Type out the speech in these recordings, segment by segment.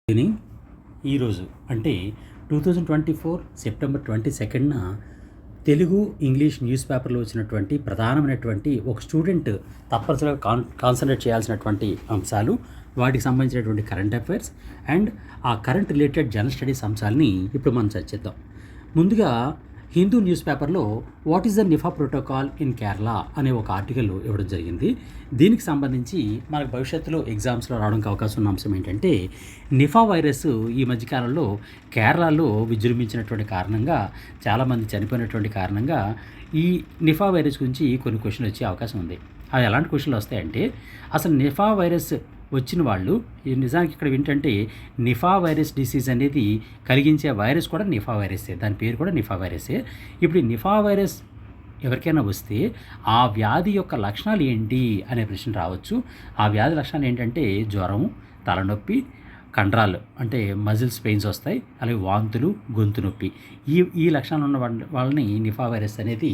Evening ఈరోజు అంటే 2024 September 22న Telugu English news పేపర్లో వచ్చినటువంటి ప్రధానమైనటువంటి ఒక స్టూడెంట్ తప్పనిసరిగా కాన్సన్ట్రేట్ చేయాల్సినటువంటి అంశాలు, వాటికి సంబంధించినటువంటి కరెంట్ అఫైర్స్ అండ్ ఆ కరెంట్ రిలేటెడ్ జనరల్ స్టడీస్ అంశాలని ఇప్పుడు మనం చర్చిద్దాం. ముందుగా హిందూ న్యూస్ పేపర్లో what is the Nipah protocol in Kerala అనే ఒక ఆర్టికల్ ఇవ్వడం జరిగింది. దీనికి సంబంధించి మనకు భవిష్యత్తులో ఎగ్జామ్స్లో రావడానికి అవకాశం ఉన్న అంశం ఏంటంటే, నిఫా వైరస్ ఈ మధ్యకాలంలో కేరళలో విజృంభించినటువంటి కారణంగా, చాలామంది చనిపోయినటువంటి కారణంగా ఈ నిఫా వైరస్ గురించి కొన్ని క్వశ్చన్లు వచ్చే అవకాశం ఉంది. అవి ఎలాంటి క్వశ్చన్లు వస్తాయంటే, అసలు నిఫా వైరస్ వచ్చిన వాళ్ళు నిజానికి ఇక్కడ ఏంటంటే నిఫా వైరస్ డిసీజ్ అనేది కలిగించే వైరస్ కూడా నిఫా వైరసే, దాని పేరు కూడా నిఫా వైరసే. ఇప్పుడు ఈ నిఫా వైరస్ ఎవరికైనా వస్తే ఆ వ్యాధి యొక్క లక్షణాలు ఏంటి అనే ప్రశ్న రావచ్చు. ఆ వ్యాధి లక్షణాలు ఏంటంటే జ్వరం, తలనొప్పి, కండరాలు అంటే మజిల్స్ పెయిన్స్ వస్తాయి, అలాగే వాంతులు, గొంతు నొప్పి. ఈ లక్షణాలు ఉన్న వాళ్ళని నిఫా వైరస్ అనేది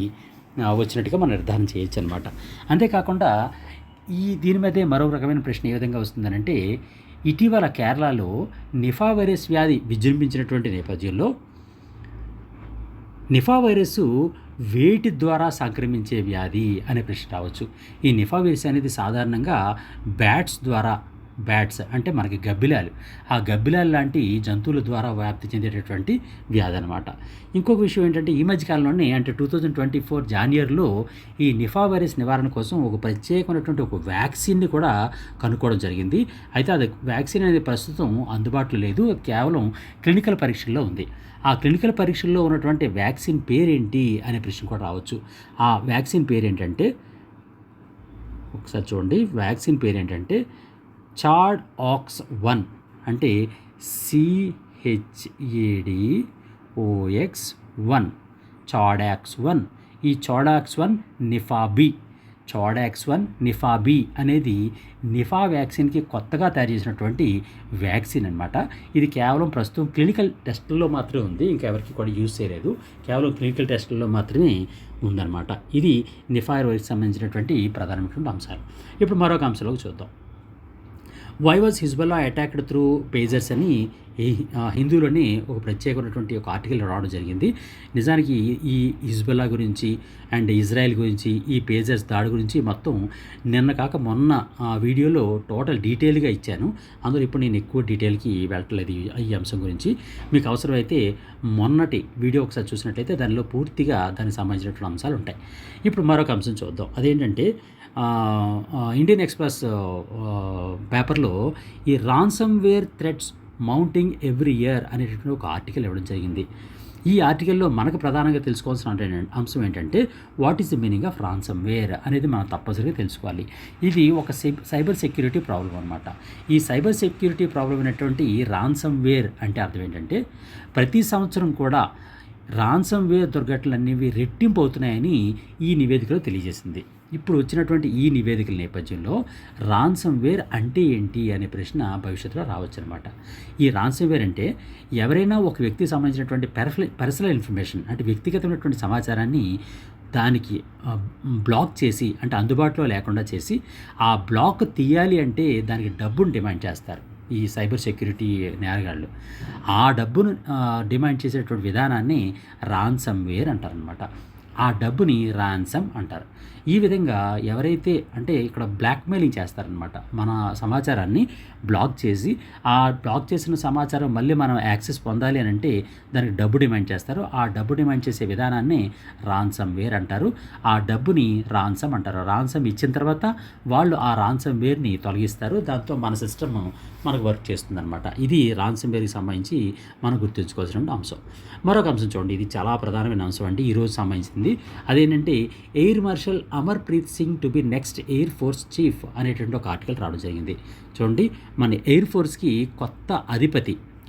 వచ్చినట్టుగా మనం నిర్ధారణ చేయొచ్చు అనమాట. అంతేకాకుండా దీని మీదే మరో రకమైన ప్రశ్న ఏ విధంగా వస్తుందనంటే, ఇటీవల కేరళలో నిఫా వైరస్ వ్యాధి విజృంభించినటువంటి నేపథ్యంలో నిఫా వైరస్ వేటి ద్వారా సంక్రమించే వ్యాధి అనే ప్రశ్న రావచ్చు. ఈ నిఫా వైరస్ అనేది సాధారణంగా బ్యాట్స్ అంటే మనకి గబ్బిలాలు, ఆ గబ్బిలాలు లాంటి జంతువుల ద్వారా వ్యాప్తి చెందేటటువంటి వ్యాధి అనమాట. ఇంకొక విషయం ఏంటంటే, ఈ మధ్యకాలంలోనే అంటే 2024 జాన్వరిలో ఈ నిఫా వైరస్ నివారణ కోసం ఒక ప్రత్యేకమైనటువంటి ఒక వ్యాక్సిన్ని కూడా కనుక్కోవడం జరిగింది. అయితే అది వ్యాక్సిన్ అనేది ప్రస్తుతం అందుబాటులో లేదు, కేవలం క్లినికల్ పరీక్షల్లో ఉంది. ఆ క్లినికల్ పరీక్షల్లో ఉన్నటువంటి వ్యాక్సిన్ పేరేంటి అనే ప్రశ్న కూడా రావచ్చు. ఆ వ్యాక్సిన్ పేరేంటంటే, ఒకసారి చూడండి, వ్యాక్సిన్ పేరేంటంటే ChAdOx1 అంటే ChAdOx1 ChAdOx1. ఈ ChAdOx1 నిఫాబీ అనేది నిఫా వ్యాక్సిన్కి కొత్తగా తయారు చేసినటువంటి వ్యాక్సిన్ అనమాట. ఇది కేవలం ప్రస్తుతం క్లినికల్ టెస్టుల్లో మాత్రమే ఉంది, ఇంకెవరికి కూడా యూజ్ చేయలేదు, కేవలం క్లినికల్ టెస్టుల్లో మాత్రమే ఉందన్నమాట. ఇది నిఫా వైరస్కి సంబంధించినటువంటి ప్రధానమైనటువంటి అంశాలు. ఇప్పుడు మరొక అంశంలోకి చూద్దాం. Why was Hezbollah attacked through pagers అని హిందూలోని ఒక ప్రత్యేకమైనటువంటి ఒక ఆర్టికల్ రావడం జరిగింది. నిజానికి ఈ హిజ్బుల్లా గురించి అండ్ ఇజ్రాయెల్ గురించి, ఈ పేజర్స్ దాడి గురించి మొత్తం నిన్న కాక మొన్న వీడియోలో టోటల్ డీటెయిల్గా ఇచ్చాను. అందులో ఇప్పుడు నేను ఎక్కువ డీటెయిల్కి వెళ్ళట్లేదు ఈ అంశం గురించి. మీకు అవసరమైతే మొన్నటి వీడియో ఒకసారి చూసినట్లయితే దానిలో పూర్తిగా దానికి సంబంధించినటువంటి అంశాలు ఉంటాయి. ఇప్పుడు మరొక అంశం చూద్దాం. అదేంటంటే, ఇండియన్ ఎక్స్ప్రెస్ పేపర్లో ఈ ransomware threats mounting every year అనేటటువంటి ఒక ఆర్టికల్ ఇవ్వడం జరిగింది. ఈ ఆర్టికల్లో మనకు ప్రధానంగా తెలుసుకోవాల్సిన అంశం ఏంటంటే, what is the meaning of ransomware అనేది మనం తప్పనిసరిగా తెలుసుకోవాలి. ఇది ఒక సైబర్ సెక్యూరిటీ ప్రాబ్లం అనమాట. ఈ సైబర్ సెక్యూరిటీ ప్రాబ్లం అయినటువంటి రాన్సమ్వేర్ అంటే అర్థం ఏంటంటే, ప్రతి సంవత్సరం కూడా రాన్సమ్వేర్ దుర్ఘటనలు అనేవి రెట్టింపు అవుతున్నాయని ఈ నివేదికలో తెలియజేసింది. ఇప్పుడు వచ్చినటువంటి ఈ నివేదికల నేపథ్యంలో రాన్సమ్వేర్ అంటే ఏంటి అనే ప్రశ్న భవిష్యత్తులో రావచ్చు అనమాట. ఈ రాన్సమ్వేర్ అంటే ఎవరైనా ఒక వ్యక్తికి సంబంధించినటువంటి పర్సనల్ ఇన్ఫర్మేషన్ అంటే వ్యక్తిగతమైనటువంటి సమాచారాన్ని దానికి బ్లాక్ చేసి, అంటే అందుబాటులో లేకుండా చేసి, ఆ బ్లాక్ తీయాలి అంటే దానికి డబ్బును డిమాండ్ చేస్తారు ఈ సైబర్ సెక్యూరిటీ నేరగాళ్ళు. ఆ డబ్బును డిమాండ్ చేసేటువంటి విధానాన్ని రాన్సమ్వేర్ అంటారనమాట. ఆ డబ్బుని రాన్సమ్ అంటారు. ఈ విధంగా ఎవరైతే అంటే ఇక్కడ బ్లాక్మెయిలింగ్ చేస్తారనమాట, మన సమాచారాన్ని బ్లాక్ చేసి, ఆ బ్లాక్ చేసిన సమాచారం మళ్ళీ మనం యాక్సెస్ పొందాలి అని అంటే దానికి డబ్బు డిమాండ్ చేస్తారు. ఆ డబ్బు డిమాండ్ చేసే విధానాన్ని రాన్సమ్వేర్ అంటారు. ఆ డబ్బుని రాన్సమ్ అంటారు. రాన్సమ్ ఇచ్చిన తర్వాత వాళ్ళు ఆ రాన్సమ్వేర్ని తొలగిస్తారు. దాంతో మన సిస్టమ్ మనకు వర్క్ చేస్తుందన్నమాట. ఇది రాన్సమ్వేర్కి సంబంధించి మనం గుర్తుంచుకోవాల్సిన అంశం. మరొక అంశం చూడండి, ఇది చాలా ప్రధానమైన అంశం అండి ఈరోజు సంబంధించింది. అదేంటంటే, air marshal Amarpreet Singh to be next air force chief అనేటువంటి ఒక ఆర్టికల్ రావడం జరిగింది. చూడండి, మన ఎయిర్ ఫోర్స్కి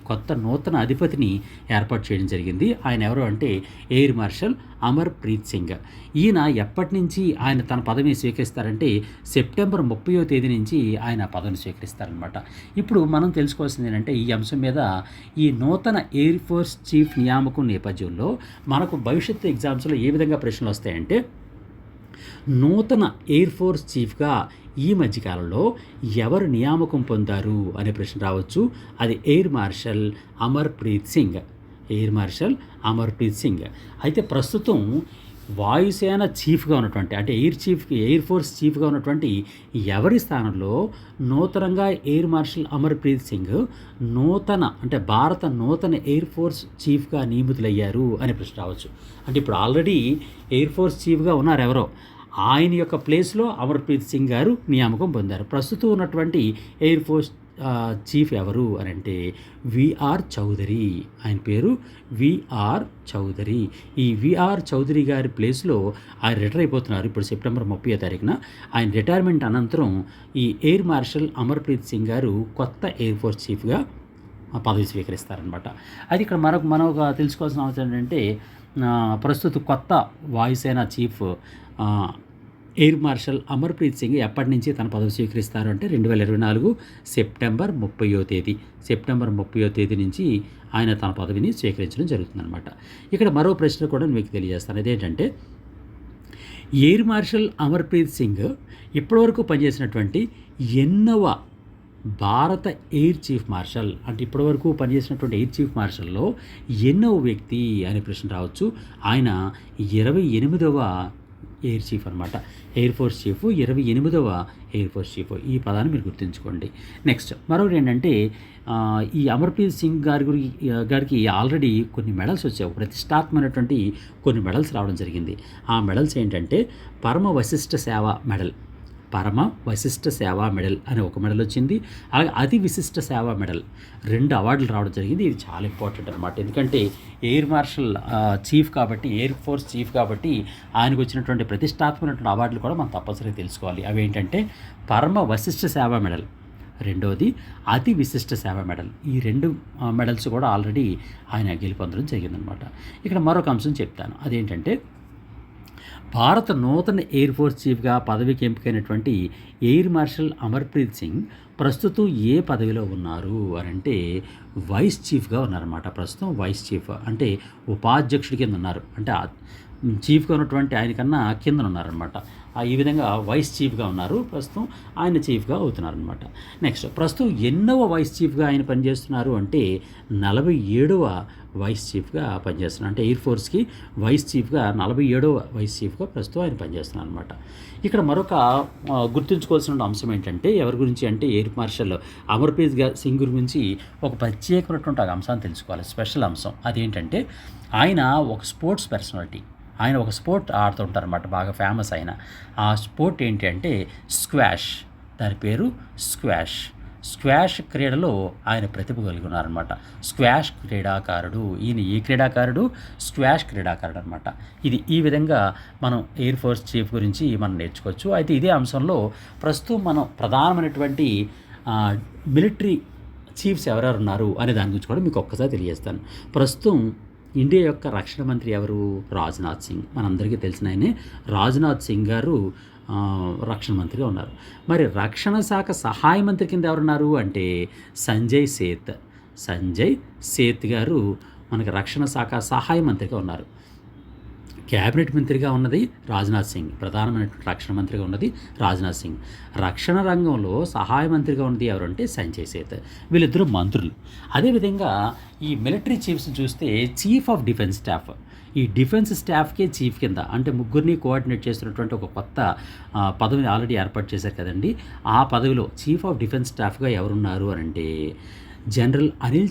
కొత్త నూతన అధిపతిని ఏర్పాటు చేయడం జరిగింది. ఆయన ఎవరు అంటే ఎయిర్ మార్షల్ అమర్ప్రీత్ సింగ్. ఈయన ఎప్పటి నుంచి ఆయన తన పదవిని స్వీకరిస్తారంటే సెప్టెంబర్ 30వ తేదీ నుంచి ఆయన పదవిని స్వీకరిస్తారనమాట. ఇప్పుడు మనం తెలుసుకోవాల్సింది ఏంటంటే, ఈ అంశం మీద ఈ నూతన ఎయిర్ ఫోర్స్ చీఫ్ నియామకం నేపథ్యంలో మనకు భవిష్యత్తు ఎగ్జామ్స్లో ఏ విధంగా ప్రశ్నలు వస్తాయంటే, నూతన ఎయిర్ ఫోర్స్ చీఫ్గా ఈ మధ్యకాలంలో ఎవరు నియామకం పొందారు అనే ప్రశ్న రావచ్చు. అది air marshal Amarpreet Singh. Air marshal Amarpreet Singh. అయితే ప్రస్తుతం వాయుసేన చీఫ్గా ఉన్నటువంటి, అంటే ఎయిర్ ఫోర్స్ చీఫ్గా ఉన్నటువంటి ఎవరి స్థానంలో నూతనంగా ఎయిర్ మార్షల్ అమర్ప్రీత్ సింగ్ భారత నూతన ఎయిర్ ఫోర్స్ చీఫ్గా నియమితులయ్యారు అనే ప్రశ్న రావచ్చు. అంటే ఇప్పుడు ఆల్రెడీ ఎయిర్ ఫోర్స్ చీఫ్గా ఉన్నారు ఎవరో, ఆయన యొక్క ప్లేస్లో అమర్ప్రీత్ సింగ్ గారు నియామకం పొందారు. ప్రస్తుతం ఉన్నటువంటి ఎయిర్ ఫోర్స్ చీఫ్ ఎవరు అని అంటే విఆర్ చౌదరి. ఆయన పేరు విఆర్ చౌదరి. ఈ విఆర్ చౌదరి గారి ప్లేస్లో ఆయన రిటైర్ అయిపోతున్నారు ఇప్పుడు సెప్టెంబర్ 30వ తారీఖున. ఆయన రిటైర్మెంట్ అనంతరం ఈ ఎయిర్ మార్షల్ అమర్ప్రీత్ సింగ్ గారు కొత్త ఎయిర్ ఫోర్స్ చీఫ్గా పదవి స్వీకరిస్తారనమాట. అది ఇక్కడ మనం తెలుసుకోవాల్సిన అవసరం ఏంటంటే, ప్రస్తుత కొత్త వాయుసేన chief air marshal Amarpreet Singh ఎప్పటి నుంచి తన పదవి స్వీకరిస్తారు అంటే 2024 సెప్టెంబర్ 30వ తేదీ నుంచి ఆయన తన పదవిని స్వీకరించడం జరుగుతుందన్నమాట. ఇక్కడ మరో ప్రశ్న కూడా మీకు తెలియజేస్తాను. అదేంటంటే, ఎయిర్ మార్షల్ అమర్ప్రీత్ సింగ్ ఇప్పటివరకు పనిచేసినటువంటి ఎన్నవ భారత ఎయిర్ చీఫ్ మార్షల్, అంటే ఇప్పటివరకు పనిచేసినటువంటి ఎయిర్ చీఫ్ మార్షల్లో ఎన్నవ వ్యక్తి అనే ప్రశ్న రావచ్చు. ఆయన 28వ ఎయిర్ చీఫ్ అనమాట. ఎయిర్ ఫోర్స్ చీఫ్ 28వ ఎయిర్ ఫోర్స్ చీఫ్. ఈ పదాన్ని మీరు గుర్తుంచుకోండి. నెక్స్ట్ మరొకటి ఏంటంటే, ఈ అమర్ప్రీత్ సింగ్ గారికి ఆల్రెడీ కొన్ని మెడల్స్ వచ్చాయి. ప్రతిష్టాత్మకమైనటువంటి కొన్ని మెడల్స్ రావడం జరిగింది. ఆ మెడల్స్ ఏంటంటే పరమ వశిష్ఠ సేవ మెడల్ అనే ఒక మెడల్ వచ్చింది. అలాగే అతి విశిష్ట సేవా మెడల్ 2 అవార్డులు రావడం జరిగింది. ఇది చాలా ఇంపార్టెంట్ అనమాట. ఎందుకంటే ఎయిర్ మార్షల్ చీఫ్ కాబట్టి, ఎయిర్ ఫోర్స్ చీఫ్ కాబట్టి ఆయనకు వచ్చినటువంటి ప్రతిష్టాత్మకమైనటువంటి అవార్డులు కూడా మనం తప్పనిసరిగా తెలుసుకోవాలి. అవి ఏంటంటే పరమ వశిష్ఠ సేవా మెడల్, రెండోది అతి విశిష్ట సేవా మెడల్. ఈ 2 మెడల్స్ కూడా ఆల్రెడీ ఆయన గెలుపొందడం జరిగిందనమాట. ఇక్కడ మరొక అంశం చెప్తాను. అదేంటంటే, భారత నూతన ఎయిర్ ఫోర్స్ చీఫ్గా పదవికి ఎంపికైనటువంటి ఎయిర్ మార్షల్ అమర్ప్రీత్ సింగ్ ప్రస్తుతం ఏ పదవిలో ఉన్నారు అని అంటే వైస్ చీఫ్గా ఉన్నారన్నమాట. ప్రస్తుతం వైస్ చీఫ్ అంటే ఉపాధ్యక్షుడి కింద ఉన్నారు. అంటే చీఫ్గా ఉన్నటువంటి ఆయన కన్నా కింద ఉన్నారనమాట. ఈ విధంగా వైస్ చీఫ్గా ఉన్నారు. ప్రస్తుతం ఆయన చీఫ్గా అవుతున్నారనమాట. నెక్స్ట్ ప్రస్తుతం ఎన్నవ వైస్ చీఫ్గా ఆయన పనిచేస్తున్నారు అంటే 47వ వైస్ చీఫ్గా పనిచేస్తున్నారు. అంటే ఎయిర్ ఫోర్స్కి వైస్ చీఫ్గా 47వ వైస్ చీఫ్గా ప్రస్తుతం ఆయన పనిచేస్తున్నారు అనమాట. ఇక్కడ మరొక గుర్తుంచుకోవాల్సిన అంశం ఏంటంటే, ఎవరి గురించి అంటే ఎయిర్ మార్షల్ అమర్ప్రీత్ సింగ్ గురించి ఒక ప్రత్యేకమైనటువంటి ఒక అంశాన్ని తెలుసుకోవాలి, స్పెషల్ అంశం. అదేంటంటే, ఆయన ఒక స్పోర్ట్స్ పర్సనాలిటీ. ఆయన ఒక స్పోర్ట్ ఆడుతుంటారన్నమాట, బాగా ఫేమస్ అయిన. ఆ స్పోర్ట్ ఏంటి అంటే స్క్వాష్. దాని పేరు స్క్వాష్ క్రీడలో ఆయన ప్రతిభ కలిగి ఉన్నారనమాట. స్క్వాష్ క్రీడాకారుడు ఈయన. ఈ క్రీడాకారుడు స్క్వాష్ క్రీడాకారుడు అనమాట. ఈ విధంగా మనం ఎయిర్ ఫోర్స్ చీఫ్ గురించి మనం నేర్చుకోవచ్చు. అయితే ఇదే అంశంలో ప్రస్తుతం మనం ప్రధానమైనటువంటి మిలిటరీ చీఫ్స్ ఎవరెవరు ఉన్నారు అనే దాని గురించి కూడా మీకు ఒక్కసారి తెలియజేస్తాను. ప్రస్తుతం ఇండియా యొక్క రక్షణ మంత్రి ఎవరు? రాజ్నాథ్ సింగ్. మనందరికీ తెలిసిన ఆయనే రాజ్నాథ్ సింగ్ గారు రక్షణ మంత్రిగా ఉన్నారు. మరి రక్షణ శాఖ సహాయ మంత్రి కింద ఎవరున్నారు అంటే సంజయ్ సేత్ గారు మనకి రక్షణ శాఖ సహాయ మంత్రిగా ఉన్నారు. క్యాబినెట్ మంత్రిగా ఉన్నది రాజ్నాథ్ సింగ్. ప్రధానమైనటువంటి రక్షణ మంత్రిగా ఉన్నది రాజ్నాథ్ సింగ్. రక్షణ రంగంలో సహాయ మంత్రిగా ఉన్నది ఎవరంటే సంజయ్ సేత్. వీళ్ళిద్దరూ మంత్రులు. అదేవిధంగా ఈ మిలిటరీ చీఫ్స్ చూస్తే చీఫ్ ఆఫ్ డిఫెన్స్ స్టాఫ్. ఈ డిఫెన్స్ స్టాఫ్కే చీఫ్ కింద అంటే ముగ్గురిని కోఆర్డినేట్ చేస్తున్నటువంటి ఒక కొత్త పదవిని ఆల్రెడీ ఏర్పాటు చేశారు కదండి. ఆ పదవిలో చీఫ్ ఆఫ్ డిఫెన్స్ స్టాఫ్గా ఎవరున్నారు అని అంటే జనరల్ అనిల్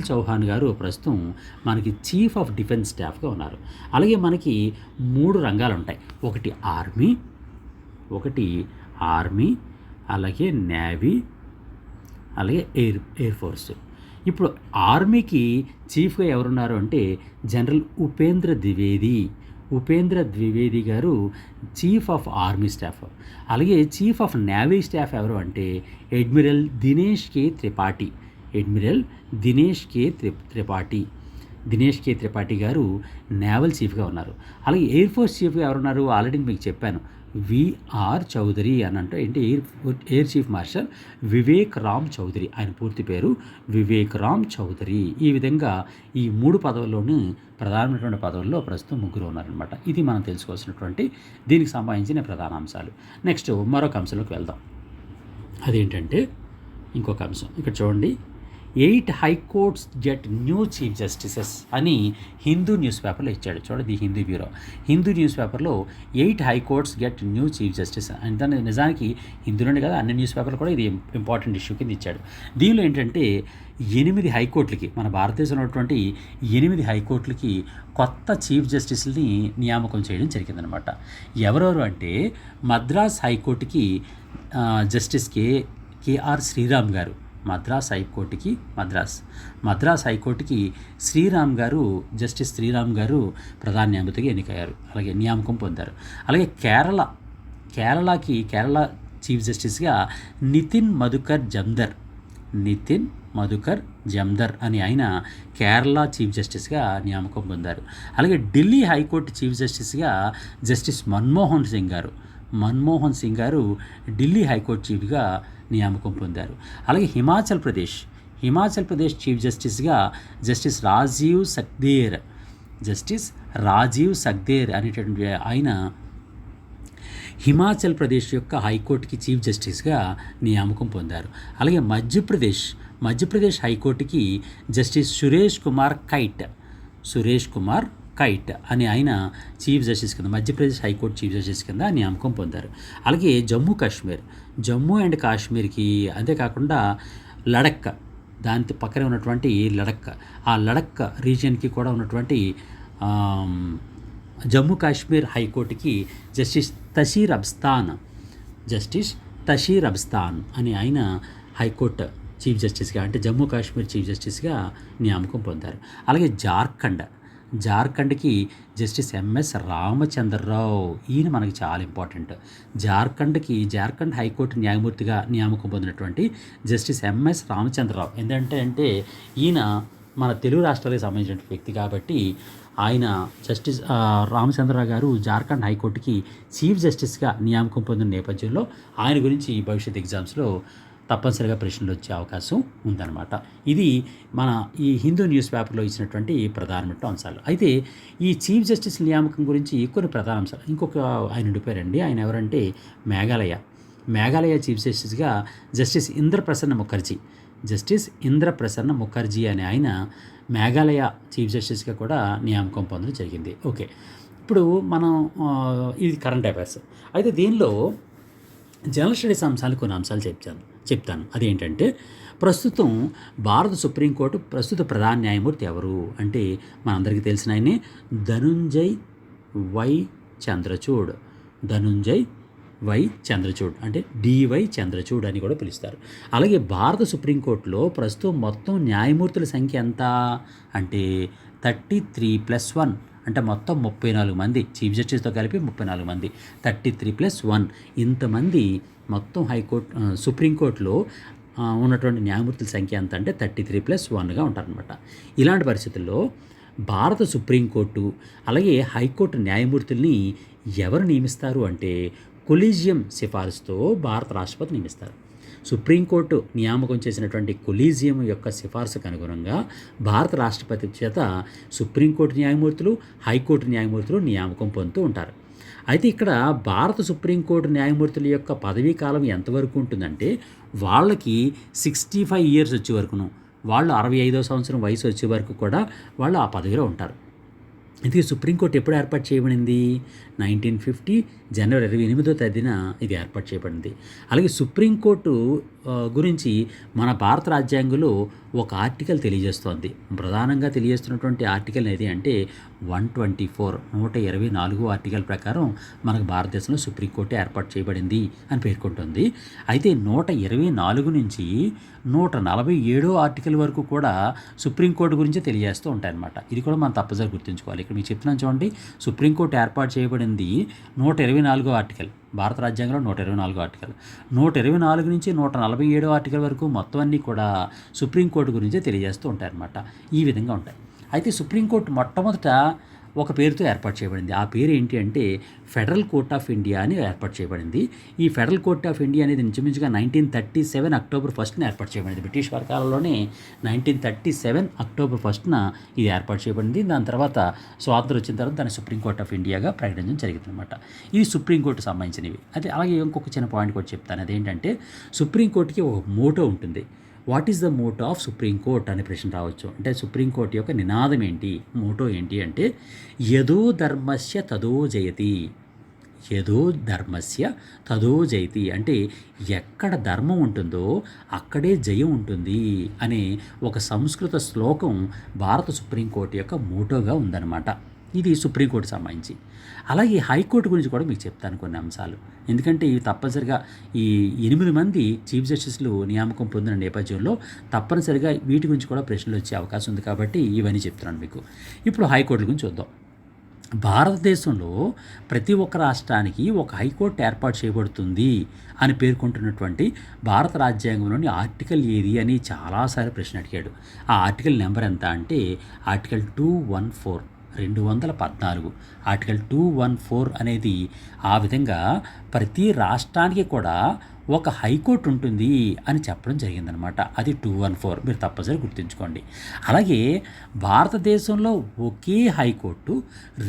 చౌహాన్ గారు ప్రస్తుతం మనకి చీఫ్ ఆఫ్ డిఫెన్స్ స్టాఫ్గా ఉన్నారు. అలాగే మనకి 3 రంగాలు ఉంటాయి. ఒకటి ఆర్మీ, అలాగే నేవీ, అలాగే ఎయిర్ ఫోర్స్. ఇప్పుడు ఆర్మీకి చీఫ్గా ఎవరున్నారు అంటే జనరల్ ఉపేంద్ర ద్వివేది గారు చీఫ్ ఆఫ్ ఆర్మీ స్టాఫ్. అలాగే చీఫ్ ఆఫ్ నేవీ స్టాఫ్ ఎవరు అంటే అడ్మిరల్ దినేష్ కే త్రిపాఠి గారు నేవల్ చీఫ్గా ఉన్నారు. అలాగే ఎయిర్ ఫోర్స్ చీఫ్గా ఎవరున్నారు ఆల్రెడీ మీకు చెప్పాను, విఆర్ చౌదరి అని అంటే ఏంటి air chief marshal Vivek Ram Chaudhary. ఆయన పూర్తి పేరు వివేక్ రామ్ చౌదరి. ఈ విధంగా ఈ 3 పదవుల్లోనూ ప్రధానమైనటువంటి పదవుల్లో ప్రస్తుతం ముగ్గురు ఉన్నారనమాట. ఇది మనం తెలుసుకోవాల్సినటువంటి దీనికి సంబంధించిన ప్రధాన అంశాలు. నెక్స్ట్ మరొక అంశంలోకి వెళ్దాం. అదేంటంటే ఇంకొక అంశం ఇక్కడ చూడండి. 8 high courts get new chief justices అని హిందూ న్యూస్ పేపర్లో ఇచ్చాడు. చూడండి, the Hindu bureau Hindu news పేపర్లో 8 high courts get new chief justice అని. దాన్ని నిజానికి హిందూలోనే కదా, అన్ని న్యూస్ పేపర్లు కూడా ఇది ఇంపార్టెంట్ ఇష్యూ కింద ఇచ్చాడు. దీనిలో ఏంటంటే 8 హైకోర్టులకి, మన భారతదేశంలో ఉన్నటువంటి 8 హైకోర్టులకి కొత్త చీఫ్ జస్టిస్ని నియామకం చేయడం జరిగిందనమాట. ఎవరెవరు అంటే మద్రాస్ హైకోర్టుకి జస్టిస్ కేఆర్ శ్రీరామ్ గారు, మద్రాస్ హైకోర్టుకి జస్టిస్ శ్రీరామ్ గారు ప్రధాన న్యాయమూర్తిగా ఎన్నికయ్యారు, అలాగే నియామకం పొందారు. అలాగే కేరళ చీఫ్ జస్టిస్గా నితిన్ మధుకర్ జమ్దర్ అని ఆయన కేరళ చీఫ్ జస్టిస్గా నియామకం పొందారు. అలాగే ఢిల్లీ హైకోర్టు చీఫ్ జస్టిస్గా జస్టిస్ మన్మోహన్ సింగ్ గారు ఢిల్లీ హైకోర్టు చీఫ్గా నియామకం పొందారు. అలాగే హిమాచల్ ప్రదేశ్ చీఫ్ జస్టిస్గా జస్టిస్ రాజీవ్ సగ్దేర్ అనేటటువంటి ఆయన హిమాచల్ ప్రదేశ్ యొక్క హైకోర్టుకి చీఫ్ జస్టిస్గా నియామకం పొందారు. అలాగే మధ్యప్రదేశ్ హైకోర్టుకి జస్టిస్ సురేష్ కుమార్ కైట్ అని ఆయన చీఫ్ జస్టిస్ కింద, మధ్యప్రదేశ్ హైకోర్టు చీఫ్ జస్టిస్ కింద నియామకం పొందారు. అలాగే జమ్మూ అండ్ కాశ్మీర్కి, అంతేకాకుండా లడక్, దాని పక్కనే ఉన్నటువంటి లడక్ రీజియన్కి కూడా ఉన్నటువంటి జమ్మూ కాశ్మీర్ హైకోర్టుకి జస్టిస్ తషీర్ అబ్స్తాన్ అని ఆయన హైకోర్టు చీఫ్ జస్టిస్గా, అంటే జమ్మూ కాశ్మీర్ చీఫ్ జస్టిస్గా నియామకం పొందారు. అలాగే జార్ఖండ్కి జస్టిస్ ఎంఎస్ రామచంద్రరావు, ఈయన మనకి చాలా ఇంపార్టెంట్. జార్ఖండ్ హైకోర్టు న్యాయమూర్తిగా నియామకం పొందినటువంటి జస్టిస్ ఎంఎస్ రామచంద్రరావు. అంటే ఈయన మన తెలుగు రాష్ట్రాలకు సంబంధించిన వ్యక్తి కాబట్టి ఆయన జస్టిస్ రామచంద్రరావు గారు జార్ఖండ్ హైకోర్టుకి చీఫ్ జస్టిస్గా నియామకం పొందిన నేపథ్యంలో ఆయన గురించి భవిష్యత్ ఎగ్జామ్స్లో తప్పనిసరిగా ప్రశ్నలు వచ్చే అవకాశం ఉందన్నమాట. ఇది మన ఈ హిందూ న్యూస్ పేపర్లో ఇచ్చినటువంటి ప్రధానమైన అంశాలు. అయితే ఈ చీఫ్ జస్టిస్ నియామకం గురించి కొన్ని ప్రధాన అంశాలు. ఇంకొక ఆయన ఉండిపోయారండి. ఆయన ఎవరంటే మేఘాలయ చీఫ్ జస్టిస్గా జస్టిస్ ఇంద్ర ప్రసన్న ముఖర్జీ అనే ఆయన మేఘాలయ చీఫ్ జస్టిస్గా కూడా నియామకం పొందడం జరిగింది. ఓకే, ఇప్పుడు మనం ఇది కరెంట్ అఫైర్స్. అయితే దీనిలో జనరల్ స్టడీస్ అంశాలు కొన్ని అంశాలు చెప్తాను. అదేంటంటే ప్రస్తుతం భారత సుప్రీంకోర్టు ప్రస్తుత ప్రధాన న్యాయమూర్తి ఎవరు అంటే మనందరికీ తెలిసిన ఆయనే ధనుంజయ్ వై చంద్రచూడ్ అంటే డివై చంద్రచూడ్ అని కూడా పిలుస్తారు. అలాగే భారత సుప్రీంకోర్టులో ప్రస్తుతం మొత్తం న్యాయమూర్తుల సంఖ్య ఎంత అంటే 33+1, అంటే మొత్తం 34 మంది, చీఫ్ జస్టిస్తో కలిపి 34 మంది, 33+1 ఇంతమంది మొత్తం సుప్రీంకోర్టులో ఉన్నటువంటి న్యాయమూర్తుల సంఖ్య ఎంత అంటే 33+1గా ఉంటారనమాట. ఇలాంటి పరిస్థితుల్లో భారత సుప్రీంకోర్టు అలాగే హైకోర్టు న్యాయమూర్తుల్ని ఎవరు నియమిస్తారు అంటే కొలీజియం సిఫారసుతో భారత రాష్ట్రపతి నియమిస్తారు. సుప్రీంకోర్టు నియామకం చేసినటువంటి కొలీజియం యొక్క సిఫార్సుకు అనుగుణంగా భారత రాష్ట్రపతి చేత సుప్రీంకోర్టు న్యాయమూర్తులు, హైకోర్టు న్యాయమూర్తులు నియామకం పొందుతూ ఉంటారు. అయితే ఇక్కడ భారత సుప్రీంకోర్టు న్యాయమూర్తుల యొక్క పదవీ కాలం ఎంతవరకు ఉంటుందంటే వాళ్ళకి 65 years వచ్చే వరకును, వాళ్ళు 65వ సంవత్సరం వయసు వచ్చే వరకు కూడా వాళ్ళు ఆ పదవిలో ఉంటారు. ఇది సుప్రీంకోర్టు ఎప్పుడు ఏర్పాటు చేయబడింది? 1950 జనవరి 28వ తేదీన ఇది ఏర్పాటు చేయబడింది. అలాగే సుప్రీంకోర్టు గురించి మన భారత రాజ్యాంగంలో ఒక ఆర్టికల్ తెలియజేస్తోంది. ప్రధానంగా తెలియజేస్తున్నటువంటి ఆర్టికల్ ఏది అంటే 124 ఆర్టికల్ ప్రకారం మనకు భారతదేశంలో సుప్రీంకోర్టు ఏర్పాటు చేయబడింది అని పేర్కొంటుంది. అయితే 124 నుంచి 147 ఆర్టికల్ వరకు కూడా సుప్రీంకోర్టు గురించి తెలియజేస్తూ ఉంటాయన్నమాట. ఇది కూడా మనం తప్పనిసరి గుర్తుంచుకోవాలి. ఇక్కడ మీకు చెప్తున్నాను చూడండి, సుప్రీంకోర్టు ఏర్పాటు చేయబడింది 124 ఆర్టికల్, భారత రాజ్యాంగంలో 124 ఆర్టికల్, 124 నుంచి 147 ఆర్టికల్ వరకు మొత్తం అన్నీ కూడా సుప్రీంకోర్టు గురించే తెలియజేస్తూ ఉంటాయన్నమాట. ఈ విధంగా ఉంటాయి. అయితే సుప్రీంకోర్టు మొట్టమొదట ఒక పేరుతో ఏర్పాటు చేయబడింది. ఆ పేరు ఏంటి అంటే ఫెడరల్ కోర్ట్ ఆఫ్ ఇండియా అని ఏర్పాటు చేయబడింది. ఈ ఫెడరల్ కోర్ట్ ఆఫ్ ఇండియా అనేది ఇంచుమించుగా 1937 అక్టోబర్ 1న ఏర్పాటు చేయబడింది. బ్రిటిష్ వారి కాలంలోనే 1937 అక్టోబర్ 1న ఇది ఏర్పాటు చేయబడింది. దాని తర్వాత స్వాతంత్రం వచ్చిన తర్వాత దాన్ని సుప్రీంకోర్ట్ ఆఫ్ ఇండియాగా ప్రకటించడం జరిగిందనమాట. ఇది సుప్రీంకోర్టుకు సంబంధించినవి. అయితే అలాగే ఇంకొక చిన్న పాయింట్ కూడా చెప్తాను. అదేంటంటే సుప్రీంకోర్టుకి ఒక మోటో ఉంటుంది. What is the motto of Supreme Court అనే ప్రశ్న రావచ్చు. అంటే సుప్రీంకోర్టు యొక్క నినాదం ఏంటి, మోటో ఏంటి అంటే యదో ధర్మస్య తదో జయతి. యదో ధర్మస్య తదో జయతి అంటే ఎక్కడ ధర్మం ఉంటుందో అక్కడే జయం ఉంటుంది అనే ఒక సంస్కృత శ్లోకం భారత సుప్రీంకోర్టు యొక్క మోటోగా ఉందన్నమాట. ఇది సుప్రీంకోర్టు సంబంధించి. అలాగే హైకోర్టు గురించి కూడా మీకు చెప్తాను కొన్ని అంశాలు. ఎందుకంటే ఇవి తప్పనిసరిగా ఈ 8 మంది చీఫ్ జస్టిస్లు నియామకం పొందిన నేపథ్యంలో తప్పనిసరిగా వీటి గురించి కూడా ప్రశ్నలు వచ్చే అవకాశం ఉంది కాబట్టి ఇవన్నీ చెప్తున్నాను మీకు. ఇప్పుడు హైకోర్టు గురించి చూద్దాం. భారతదేశంలో ప్రతి ఒక్క రాష్ట్రానికి ఒక హైకోర్టు ఏర్పాటు చేయబడుతుంది అని పేర్కొంటున్నటువంటి భారత రాజ్యాంగంలోని ఆర్టికల్ ఏది అని చాలాసార్లు ప్రశ్న అడిగాడు. ఆ ఆర్టికల్ నెంబర్ ఎంత అంటే ఆర్టికల్ 214 ఆర్టికల్ 214 అనేది ఆ విధంగా ప్రతి రాష్ట్రానికి కూడా ఒక హైకోర్టు ఉంటుంది అని చెప్పడం జరిగిందనమాట. అది 214 మీరు తప్పనిసరి గుర్తుంచుకోండి. అలాగే భారతదేశంలో ఒకే హైకోర్టు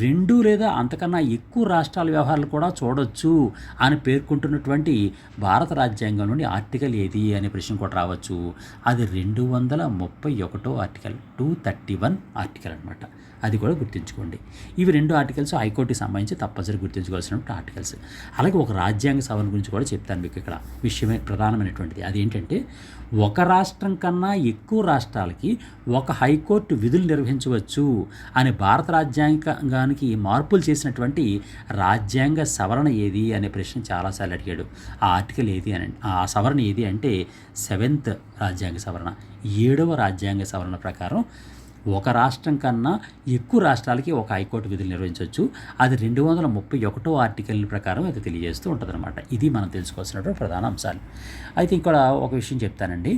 2 లేదా అంతకన్నా ఎక్కువ రాష్ట్రాల వ్యవహారాలు కూడా చూడొచ్చు అని పేర్కొంటున్నటువంటి భారత రాజ్యాంగంలోని ఆర్టికల్ ఏది అనే ప్రశ్న కూడా రావచ్చు. అది 231 ఆర్టికల్ 231 ఆర్టికల్ అనమాట. అది కూడా గుర్తుంచుకోండి. ఇవి 2 ఆర్టికల్స్ హైకోర్టుకి సంబంధించి తప్పనిసరి గుర్తుంచుకోవాల్సినటువంటి ఆర్టికల్స్. అలాగే ఒక రాజ్యాంగ సవరణ గురించి కూడా చెప్తాను మీకు. ఇక్కడ విషయమే ప్రధానమైనటువంటిది. అదేంటంటే ఒక రాష్ట్రం కన్నా ఎక్కువ రాష్ట్రాలకి ఒక హైకోర్టు విధులు నిర్వహించవచ్చు అని భారత రాజ్యాంగానికి మార్పులు చేసినటువంటి రాజ్యాంగ సవరణ ఏది అనే ప్రశ్న చాలాసార్లు అడిగాడు. ఆ ఆర్టికల్ ఏది అని, ఆ సవరణ ఏది అంటే 7th రాజ్యాంగ సవరణ, 7వ రాజ్యాంగ సవరణ ప్రకారం ఒక రాష్ట్రం కన్నా ఎక్కువ రాష్ట్రాలకి ఒక హైకోర్టు విధులు నిర్వహించవచ్చు. అది 231 ఆర్టికల్ ప్రకారం అది తెలియజేస్తూ ఉంటుందన్నమాట. ఇది మనం తెలుసుకోవాల్సినటువంటి ప్రధాన అంశాలు. అయితే ఇక్కడ ఒక విషయం చెప్తానండి.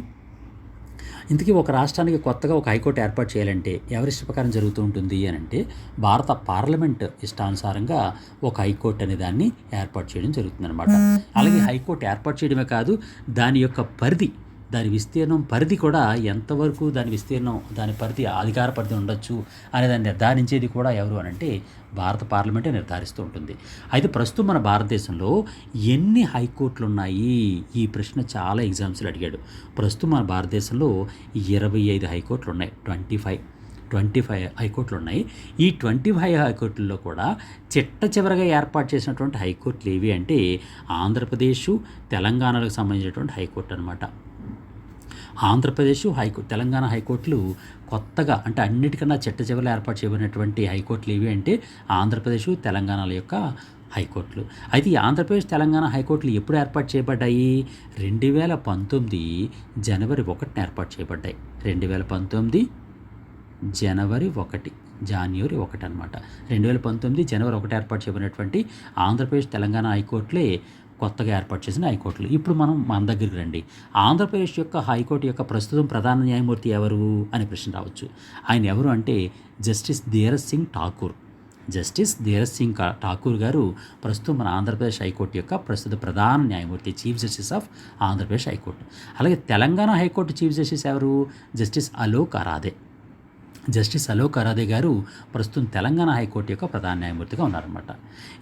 ఇంతకీ ఒక రాష్ట్రానికి కొత్తగా ఒక హైకోర్టు ఏర్పాటు చేయాలంటే ఎవరి ఇష్ట ప్రకారం జరుగుతూ ఉంటుంది అని అంటే భారత పార్లమెంట్ ఇష్టానుసారంగా ఒక హైకోర్టు అనే దాన్ని ఏర్పాటు చేయడం జరుగుతుందన్నమాట. అలాగే హైకోర్టు ఏర్పాటు చేయడమే కాదు, దాని యొక్క పరిధి, దాని విస్తీర్ణం పరిధి కూడా ఎంతవరకు దాని విస్తీర్ణం, దాని పరిధి, అధికార పరిధి ఉండొచ్చు అనే దాన్ని నిర్ధారించేది కూడా ఎవరు అని అంటే భారత పార్లమెంటే నిర్ధారిస్తూ ఉంటుంది. అయితే ప్రస్తుతం మన భారతదేశంలో ఎన్ని హైకోర్టులు ఉన్నాయి, ఈ ప్రశ్న చాలా ఎగ్జామ్స్లో అడిగాడు. ప్రస్తుతం మన భారతదేశంలో 25 హైకోర్టులు ఉన్నాయి. 25 హైకోర్టులు ఉన్నాయి. ఈ 25 హైకోర్టుల్లో కూడా చిట్ట చివరగా ఏర్పాటు చేసినటువంటి హైకోర్టులు ఏవి అంటే ఆంధ్రప్రదేశ్, తెలంగాణలకు సంబంధించినటువంటి హైకోర్టు అనమాట. ఆంధ్రప్రదేశ్ తెలంగాణ హైకోర్టులు కొత్తగా, అంటే అన్నిటికన్నా చిట్ట చివరిలో ఏర్పాటు చేయబడినటువంటి హైకోర్టులు ఏవి అంటే ఆంధ్రప్రదేశ్, తెలంగాణల యొక్క హైకోర్టులు. అయితే ఈ ఆంధ్రప్రదేశ్, తెలంగాణ హైకోర్టులు ఎప్పుడు ఏర్పాటు చేయబడ్డాయి? 2019 జనవరి 1న ఏర్పాటు చేయబడ్డాయి. 2019 జనవరి 1 అనమాట. 2019 జనవరి 1 ఏర్పాటు చేయబడినటువంటి ఆంధ్రప్రదేశ్, తెలంగాణ హైకోర్టులే కొత్తగా ఏర్పాటు చేసిన హైకోర్టులు. ఇప్పుడు మన దగ్గరికి రండి. ఆంధ్రప్రదేశ్ యొక్క హైకోర్టు యొక్క ప్రస్తుతం ప్రధాన న్యాయమూర్తి ఎవరు అనే ప్రశ్న రావచ్చు. ఆయన ఎవరు అంటే జస్టిస్ ధీరజ్ సింగ్ ఠాకూర్ గారు ప్రస్తుతం మన ఆంధ్రప్రదేశ్ హైకోర్టు యొక్క ప్రస్తుత ప్రధాన న్యాయమూర్తి, chief justice of Andhra Pradesh high court. అలాగే తెలంగాణ హైకోర్టు చీఫ్ జస్టిస్ ఎవరు? జస్టిస్ అలోక్ అరాధే గారు ప్రస్తుతం తెలంగాణ హైకోర్టు యొక్క ప్రధాన న్యాయమూర్తిగా ఉన్నారన్నమాట.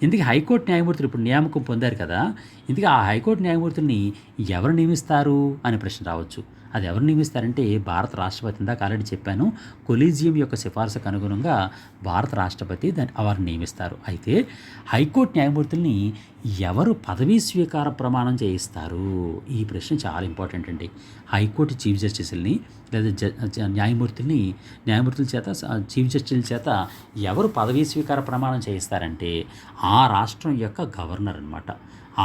ఇందుకే హైకోర్టు న్యాయమూర్తులు ఇప్పుడు నియామకం పొందారు కదా, ఇందుకే ఆ హైకోర్టు న్యాయమూర్తుల్ని ఎవరు నియమిస్తారు అనే ప్రశ్న రావచ్చు. అది ఎవరు నియమిస్తారంటే భారత రాష్ట్రపతి. ఇందాక ఆల్రెడీ చెప్పాను, కొలీజియం యొక్క సిఫార్సుకు అనుగుణంగా భారత రాష్ట్రపతి వారిని నియమిస్తారు. అయితే హైకోర్టు న్యాయమూర్తుల్ని ఎవరు పదవీ స్వీకార ప్రమాణం చేయిస్తారు? ఈ ప్రశ్న చాలా ఇంపార్టెంట్ అండి. హైకోర్టు చీఫ్ జస్టిస్ని లేదా న్యాయమూర్తుల చేత, చీఫ్ జస్టిస్ల చేత ఎవరు పదవీ స్వీకార ప్రమాణం చేయిస్తారంటే ఆ రాష్ట్రం యొక్క గవర్నర్ అనమాట.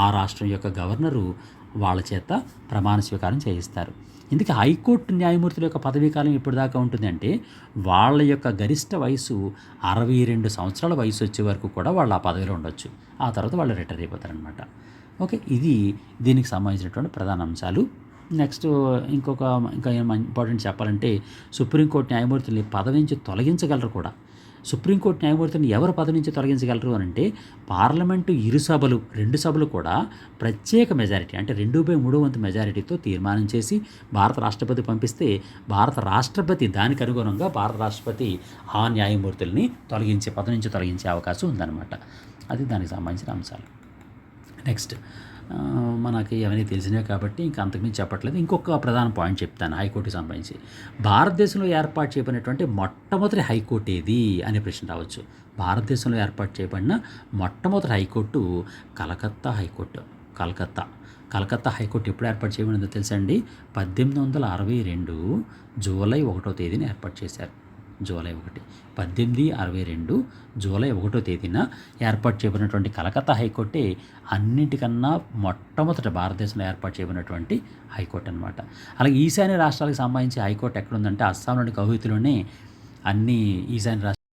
ఆ రాష్ట్రం యొక్క గవర్నరు వాళ్ళ చేత ప్రమాణ స్వీకారం చేయిస్తారు. ఇందుకే హైకోర్టు న్యాయమూర్తుల యొక్క పదవీ కాలం ఎప్పుడు దాకా ఉంటుందంటే వాళ్ళ యొక్క గరిష్ట వయసు 62 సంవత్సరాల వయసు వచ్చే వరకు కూడా వాళ్ళు ఆ పదవిలో ఉండొచ్చు. ఆ తర్వాత వాళ్ళు రిటైర్ అయిపోతారనమాట. ఓకే, ఇది దీనికి సంబంధించినటువంటి ప్రధాన అంశాలు. నెక్స్ట్ ఇంకా ఇంపార్టెంట్ చెప్పాలంటే సుప్రీంకోర్టు న్యాయమూర్తుల్ని పదవి నుంచి తొలగించగలరు కూడా. సుప్రీంకోర్టు న్యాయమూర్తిని ఎవరు పదవి నుంచి తొలగించగలరు అని అంటే పార్లమెంటు రెండు సభలు కూడా ప్రత్యేక మెజారిటీ అంటే 2/3 మెజారిటీతో తీర్మానం చేసి భారత రాష్ట్రపతి పంపిస్తే భారత రాష్ట్రపతి దానికి అనుగుణంగా భారత రాష్ట్రపతి ఆ న్యాయమూర్తుల్ని పదవి నుంచి తొలగించే అవకాశం ఉందన్నమాట. అది దానికి సంబంధించిన అంశాలు. నెక్స్ట్ మనకి అవన్నీ తెలిసినవి కాబట్టి ఇంకా అంతకుమించి చెప్పట్లేదు. ఇంకొక ప్రధాన పాయింట్ చెప్తాను హైకోర్టుకి సంబంధించి. భారతదేశంలో ఏర్పాటు చేయబడినటువంటి మొట్టమొదటి హైకోర్టు ఏది అనే ప్రశ్న రావచ్చు. భారతదేశంలో ఏర్పాటు చేయబడిన మొట్టమొదటి high court Calcutta high court. Calcutta high court ఎప్పుడు ఏర్పాటు చేయబడిందో తెలుసా అండి? 1862 జూలై 1వ తేదీన ఏర్పాటు చేశారు. జూలై 1, 1862 జూలై 1వ తేదీన ఏర్పాటు చేయబడినటువంటి కలకత్తా హైకోర్టే అన్నింటికన్నా మొట్టమొదట భారతదేశంలో ఏర్పాటు చేయబడినటువంటి హైకోర్టు అనమాట. అలాగే ఈశాన్య రాష్ట్రాలకు సంబంధించి హైకోర్టు ఎక్కడుందంటే అస్సాంలోని గౌహతిలోనే అన్ని ఈశాన్య